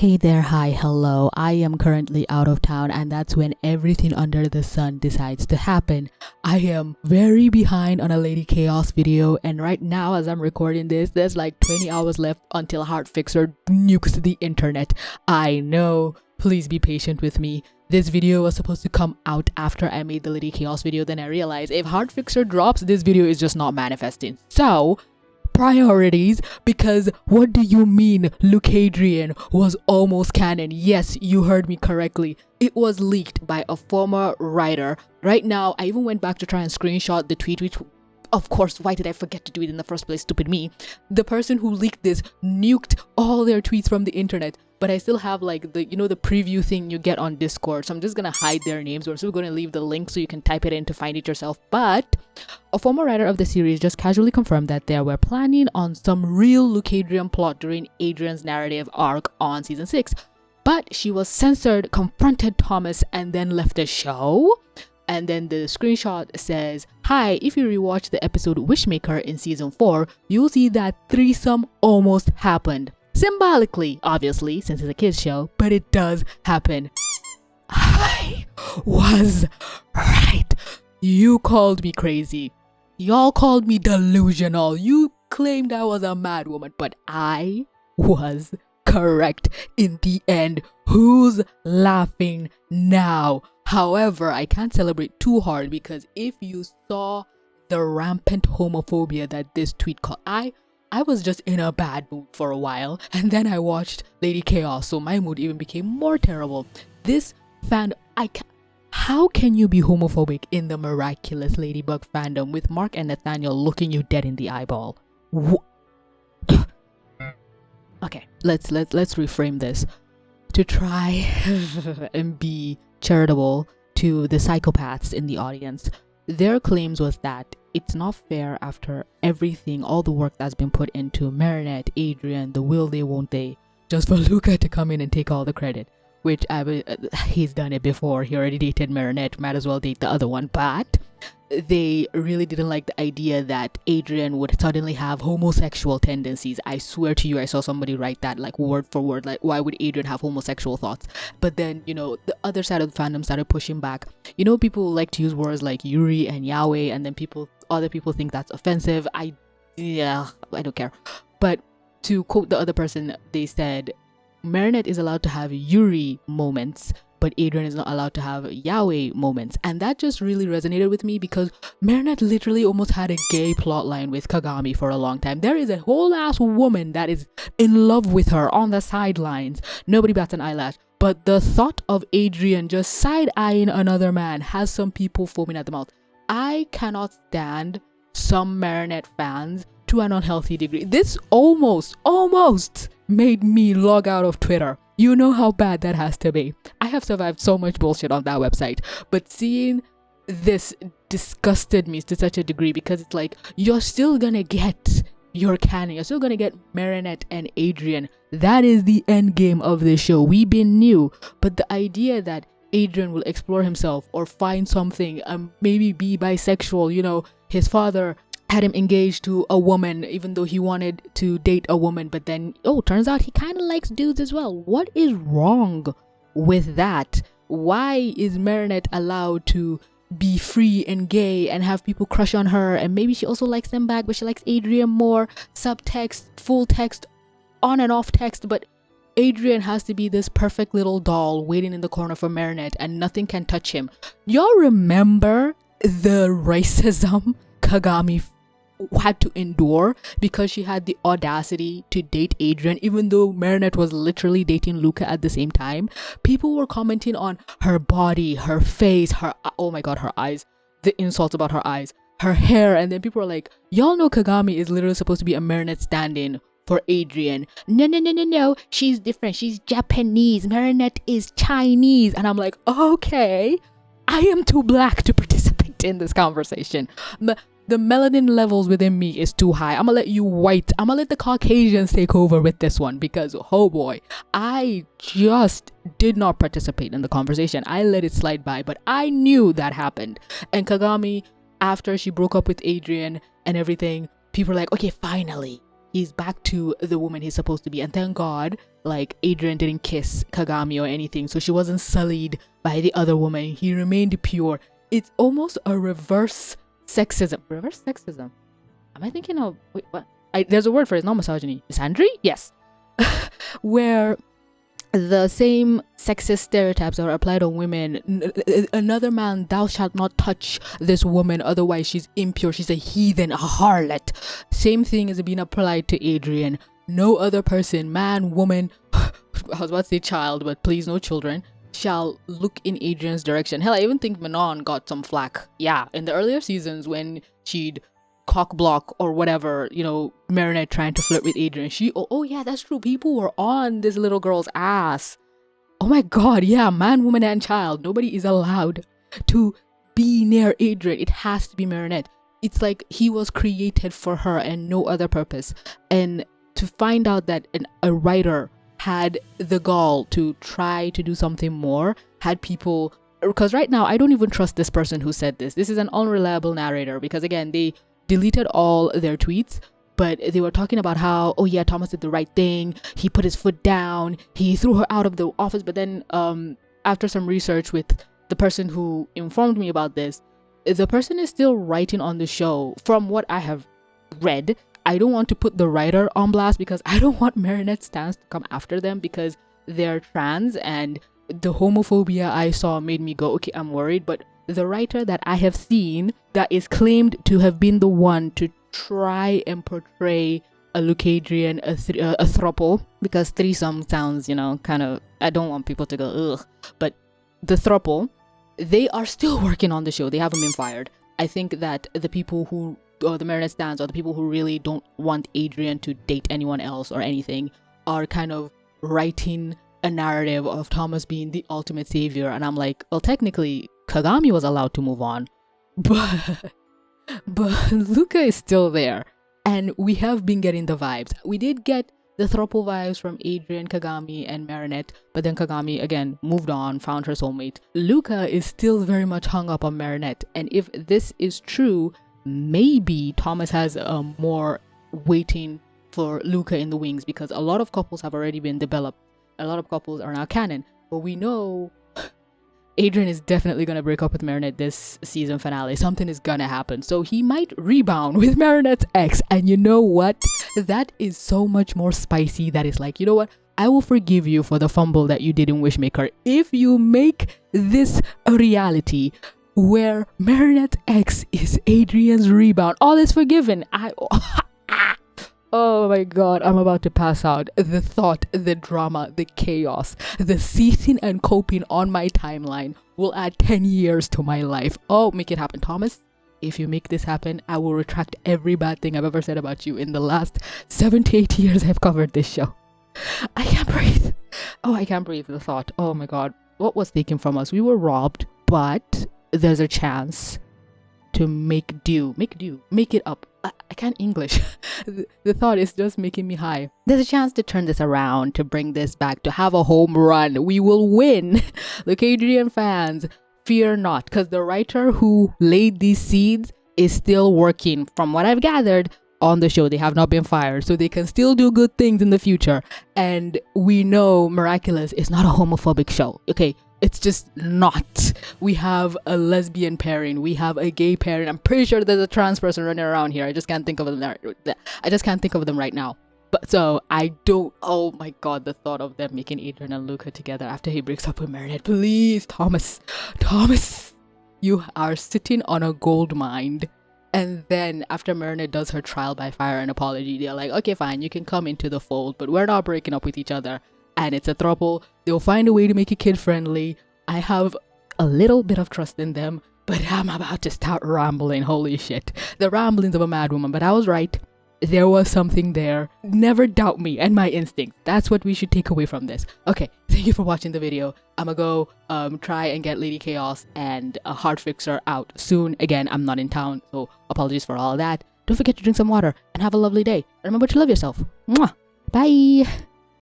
Hey there, hi, hello. I am currently out of town, and that's when everything under the sun decides to happen. I am very behind on a Lady Chaos video, and right now as I'm recording this, there's like 20 hours left until Heartfixer nukes the internet. I know, please be patient with me. This video was supposed to come out after I made the Lady Chaos video, then I realized if Heartfixer drops, this video is just not manifesting. So, priorities, because what do you mean LUKADRIEN was almost canon? Yes, you heard me correctly. It was leaked by a former writer. Right now, I even went back to try and screenshot the tweet, which of course, why did I forget to do it in the first place? Stupid me. The person who leaked this nuked all their tweets from the internet, but I still have like the preview thing you get on Discord, so I'm just gonna hide their names. We're still gonna leave the link so you can type it in to find it yourself. But a former writer of the series just casually confirmed that they were planning on some real LUKADRIEN plot during Adrien's narrative arc on season 6, but she was censored, confronted Thomas, and then left the show. And then the screenshot says, "Hi, if you rewatch the episode Wishmaker in season 4, you'll see that threesome almost happened. Symbolically, obviously, since it's a kids show, but it does happen." I was right. You called me crazy. Y'all called me delusional. You claimed I was a mad woman, but I was correct in the end. Who's laughing now? However, I can't celebrate too hard because if you saw the rampant homophobia that this tweet caused, I was just in a bad mood for a while, and then I watched Lady Chaos, so my mood even became more terrible. This fan, how can you be homophobic in the miraculous Ladybug fandom with Mark and Nathaniel looking you dead in the eyeball? Okay, let's reframe this to try and be charitable to the psychopaths in the audience. Their claims was that it's not fair after everything, all the work that's been put into Marinette, Adrien, the will they, won't they, just for Luka to come in and take all the credit, which he's done it before. He already dated Marinette, might as well date the other one. But they really didn't like the idea that Adrien would suddenly have homosexual tendencies. I swear to you, I saw somebody write that like word for word, like, why would Adrien have homosexual thoughts? But then, the other side of the fandom started pushing back. People like to use words like Yuri and Yahweh, and then other people think that's offensive. I don't care. But to quote the other person, they said Marinette is allowed to have Yuri moments, but Adrien is not allowed to have Yahweh moments. And that just really resonated with me because Marinette literally almost had a gay plotline with Kagami for a long time. There is a whole ass woman that is in love with her on the sidelines. Nobody bats an eyelash. But the thought of Adrien just side-eyeing another man has some people foaming at the mouth. I cannot stand some Marinette fans to an unhealthy degree. This almost made me log out of Twitter. You know how bad that has to be. I have survived so much bullshit on that website, but seeing this disgusted me to such a degree because it's like, you're still gonna get your canon. You're still gonna get Marinette and Adrien. That is the end game of this show. We've been new, but the idea that Adrien will explore himself or find something, maybe be bisexual. His father had him engaged to a woman even though he wanted to date a woman, but then turns out he kind of likes dudes as well. What is wrong with that? Why is Marinette allowed to be free and gay and have people crush on her, and maybe she also likes them back, but she likes Adrien more? Subtext, full text, on and off text, but Adrien has to be this perfect little doll waiting in the corner for Marinette and nothing can touch him. Y'all remember the racism Kagami had to endure because she had the audacity to date Adrien even though Marinette was literally dating Luka at the same time? People were commenting on her body, her face, her eyes, the insults about her eyes, her hair, and then people were like, y'all know Kagami is literally supposed to be a Marinette stand-in for Adrien. No, she's different, she's Japanese, Marinette is Chinese. And I'm like, okay, I am too black to participate in this conversation. The melanin levels within me is too high. I'm gonna let the Caucasians take over with this one because, oh boy, I just did not participate in the conversation. I let it slide by, but I knew that happened. And Kagami, after she broke up with Adrien and everything, people were like, okay, finally, he's back to the woman he's supposed to be. And thank God, like, Adrien didn't kiss Kagami or anything, so she wasn't sullied by the other woman. He remained pure. It's almost a reverse sexism. Reverse sexism? Am I thinking of... Wait, what? There's a word for it. It's not misogyny. Misandry? Yes. Where the same sexist stereotypes are applied on women. Another man, thou shalt not touch this woman, otherwise she's impure, she's a heathen, a harlot. Same thing is being applied to Adrien. No other person, man, woman, I was about to say child, but please no children, shall look in Adrien's direction. Hell, I even think Manon got some flack. Yeah, in the earlier seasons when she'd cock block or whatever, you know, Marinette trying to flirt with Adrien, oh yeah, that's true, people were on this little girl's ass. Oh my god, yeah, man, woman, and child, nobody is allowed to be near Adrien. It has to be Marinette. It's like he was created for her and no other purpose. And to find out that a writer had the gall to try to do something more, had people, because right now I don't even trust this person who said this. This is an unreliable narrator, because again, they deleted all their tweets, but they were talking about how, oh yeah, Thomas did the right thing, he put his foot down, he threw her out of the office. But then after some research with the person who informed me about this, the person is still writing on the show. From what I have read, I don't want to put the writer on blast, because I don't want Marinette stans to come after them because they're trans, and the homophobia I saw made me go, okay, I'm worried. But the writer that I have seen that is claimed to have been the one to try and portray a LUKADRIEN, a throuple, because threesome sounds, you know, kind of, I don't want people to go, ugh, but the throuple, they are still working on the show. They haven't been fired. I think that the people who, or the Marinette stans, or the people who really don't want Adrien to date anyone else or anything, are kind of writing a narrative of Thomas being the ultimate savior. And I'm like, well, technically Kagami was allowed to move on, but Luka is still there, and we have been getting the vibes. We did get the throuple vibes from Adrien, Kagami, and Marinette, but then Kagami again moved on, found her soulmate. Luka is still very much hung up on Marinette, and if this is true, maybe Thomas has more waiting for Luka in the wings, because a lot of couples have already been developed. A lot of couples are now canon, but we know Adrien is definitely going to break up with Marinette this season finale. Something is going to happen. So he might rebound with Marinette's ex. And you know what? That is so much more spicy. That is like, you know what? I will forgive you for the fumble that you did in Wishmaker if you make this a reality where Marinette's ex is Adrien's rebound. All is forgiven. Oh my god, I'm about to pass out. The thought, the drama, the chaos, the seething and coping on my timeline will add 10 years to my life. Oh, make it happen, Thomas. If you make this happen, I will retract every bad thing I've ever said about you in the last 7 to 8 years I've covered this show. I can't breathe. Oh, I can't breathe. The thought. Oh my god. What was taken from us? We were robbed, but there's a chance to make it up. I can't English. The thought is just making me high. There's a chance to turn this around, to bring this back, to have a home run. We will win. LUKADRIEN fans, fear not, because the writer who laid these seeds is still working, from what I've gathered, on the show. They have not been fired, so they can still do good things in the future. And we know Miraculous is not a homophobic show. Okay, it's just not. We have a lesbian pairing, we have a gay pairing. I'm pretty sure there's a trans person running around here. I just can't think of them right now. But so I don't, oh my god, the thought of them making Adrien and Luka together after he breaks up with Marinette. Please, Thomas, you are sitting on a gold mine. And then after Marinette does her trial by fire and apology, they're like, okay, fine, you can come into the fold, but we're not breaking up with each other. And it's a throuple. They'll find a way to make it kid friendly. I have a little bit of trust in them, but I'm about to start rambling. Holy shit. The ramblings of a mad woman. But I was right. There was something there. Never doubt me and my instincts. That's what we should take away from this. Okay, thank you for watching the video. I'm gonna go try and get Lady Chaos and a Heart Fixer out soon. Again, I'm not in town, so apologies for all of that. Don't forget to drink some water and have a lovely day. Remember to love yourself. Mwah. Bye.